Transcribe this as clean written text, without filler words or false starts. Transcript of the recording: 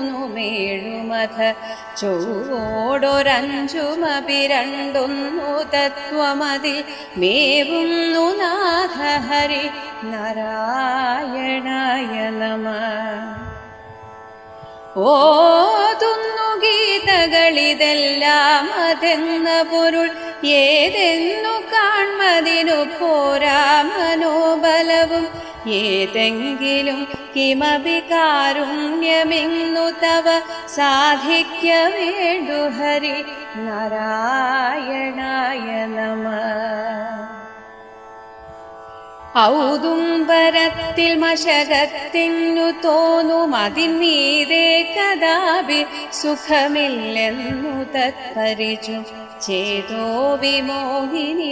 അയ്യഞ്ചുമഞ്ചുമുടനയ്യാറുമെട്ടുമുടനൗവണ്ണമെട്ടുമുടനെണ്ണൂന്നുമേഴുമധ ചൊവ്വോടൊരഞ്ചുമപിരണ്ടൊന്നു തത്വമതിൽ മേവുന്നു നാഥ ഹരി നാരായണായ നമഃ. ഓതുന്നു ഗീതകളിതെല്ലാം അതെന്ന പൊരുൾ ഏതെന്നു കാൺമതിനു പോരാ മനോബലവും ഏതെങ്കിലും കിമപി കാരുണ്യമിന്നു തവ സാധിക്ക വേണ്ടു ഹരി നാരായണായ നമഃ. ഔദുംബരത്തിൽ മശകത്തിനു തോന്നും അതിന്മീതെ കഥാപി സുഖമില്ലെന്നു തത്പരിച്ചു ചേതോ വിമോഹിനി